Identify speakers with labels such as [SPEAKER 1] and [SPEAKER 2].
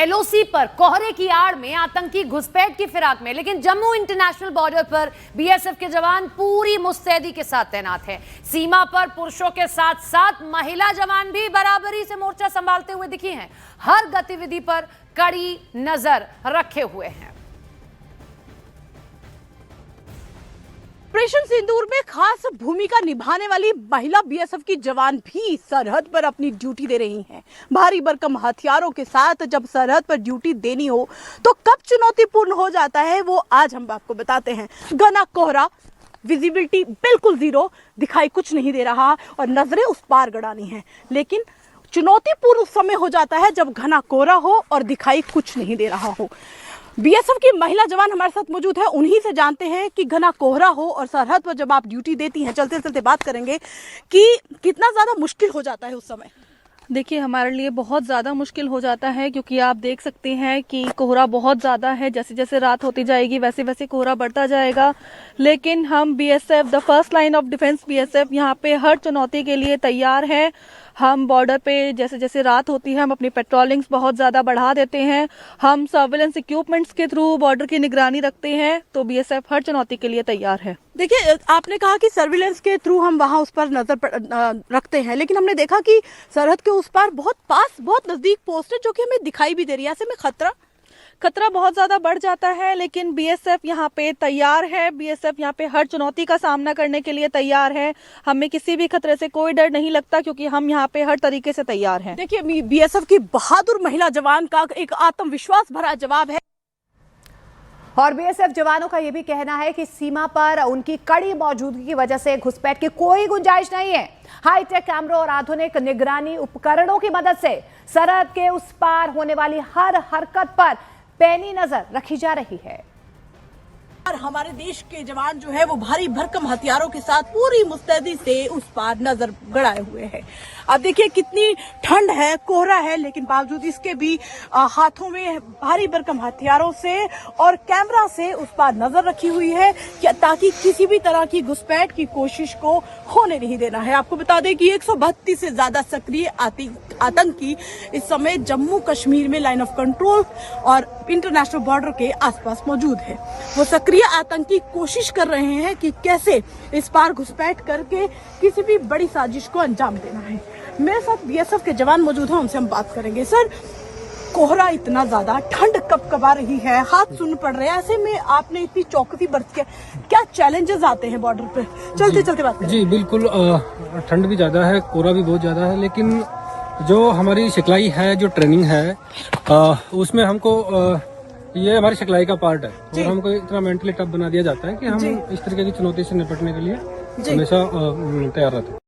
[SPEAKER 1] LOC पर कोहरे की आड़ में आतंकी घुसपैठ की फिराक में, लेकिन जम्मू इंटरनेशनल बॉर्डर पर बीएसएफ के जवान पूरी मुस्तैदी के साथ तैनात हैं। सीमा पर पुरुषों के साथ साथ महिला जवान भी बराबरी से मोर्चा संभालते हुए दिखी हैं, हर गतिविधि पर कड़ी नजर रखे हुए हैं।
[SPEAKER 2] ऑपरेशन सिंदूर में खास भूमिका निभाने वाली महिला बीएसएफ की जवान भी सरहद पर अपनी ड्यूटी दे रही हैं। भारी भरकम हथियारों के साथ जब सरहद पर ड्यूटी देनी हो तो कब चुनौतीपूर्ण हो जाता है वो आज हम आपको बताते हैं। घना कोहरा, विजिबिलिटी बिल्कुल जीरो, दिखाई कुछ नहीं दे रहा और नजरें उस पार गड़ानी है, लेकिन चुनौतीपूर्ण उस समय हो जाता है जब घना कोहरा हो और दिखाई कुछ नहीं दे रहा हो। बीएसएफ की महिला जवान हमारे साथ मौजूद है, उन्हीं से जानते हैं कि घना कोहरा हो और सरहद पर जब आप ड्यूटी देती हैं, चलते चलते बात करेंगे कि कितना ज्यादा मुश्किल हो जाता है उस समय।
[SPEAKER 3] देखिए, हमारे लिए बहुत ज़्यादा मुश्किल हो जाता है क्योंकि आप देख सकते हैं कि कोहरा बहुत ज़्यादा है। जैसे जैसे रात होती जाएगी वैसे वैसे कोहरा बढ़ता जाएगा, लेकिन हम BSF, the first line of defence BSF, यहाँ पे हर चुनौती के लिए तैयार हैं। हम बॉर्डर पे जैसे जैसे रात होती है हम अपनी पेट्रोलिंग्स बहुत ज़्यादा बढ़ा देते हैं। हम सर्विलेंस इक्विपमेंट्स के थ्रू बॉर्डर की निगरानी रखते हैं, तो बीएसएफ हर चुनौती के लिए तैयार है।
[SPEAKER 2] देखिए, आपने कहा कि सर्विलेंस के थ्रू हम वहां उस पर नजर रखते हैं, लेकिन हमने देखा कि सरहद के उस पार बहुत पास, बहुत नजदीक पोस्ट है जो कि हमें दिखाई भी दे रही है। ऐसे में खतरा बहुत ज्यादा बढ़ जाता है, लेकिन बीएसएफ यहाँ पे तैयार है। बीएसएफ यहाँ पे हर चुनौती का सामना करने के लिए तैयार है। हमें किसी भी खतरे से कोई डर नहीं लगता क्योंकि हम यहाँ पे हर तरीके से तैयार हैं। देखिए, बीएसएफ की बहादुर महिला जवान का एक आत्मविश्वास भरा जवाब है।
[SPEAKER 1] और बीएसएफ जवानों का यह भी कहना है कि सीमा पर उनकी कड़ी मौजूदगी की वजह से घुसपैठ की कोई गुंजाइश नहीं है। हाईटेक कैमरों और आधुनिक निगरानी उपकरणों की मदद से सरहद के उस पार होने वाली हर हरकत पर पैनी नजर रखी जा रही है।
[SPEAKER 2] और हमारे देश के जवान जो है वो भारी भरकम हथियारों के साथ पूरी मुस्तैदी से उस पार नजर गड़ाए हुए हैं। अब देखिए कितनी ठंड है, कोहरा है, लेकिन बावजूद इसके भी हाथों में भारी भरकम हथियारों से और कैमरा से उस पार नजर रखी हुई है ताकि किसी भी तरह की घुसपैठ की कोशिश को होने नहीं देना है। आपको बता दें कि 132 से ज्यादा सक्रिय आतंकी इस समय जम्मू कश्मीर में लाइन ऑफ कंट्रोल और इंटरनेशनल बॉर्डर के आसपास मौजूद है। वो सक्रिय आतंकी कोशिश कर रहे हैं कि कैसे इस पार घुसपैठ करके किसी भी बड़ी साजिश को अंजाम देना है। मेरे साथ बीएसएफ के जवान मौजूद हैं, उनसे हम बात करेंगे। सर, कोहरा इतना ज्यादा, ठंड कब आ रही है, हाथ सुन पड़ रहे हैं, ऐसे में आपने इतनी चौकसी बरत के क्या चैलेंजेस आते हैं बॉर्डर पे? चलते चलते बात करें। जी
[SPEAKER 4] बिल्कुल, ठंड भी ज्यादा है, कोहरा भी बहुत ज्यादा है, लेकिन जो हमारी सिखलाई है, जो ट्रेनिंग है, उसमें हमको ये हमारी सिखलाई का पार्ट है और हमको इतना मेंटली टफ बना दिया जाता है कि हम इस तरीके की चुनौती से निपटने के लिए हमेशा तैयार रहते हैं।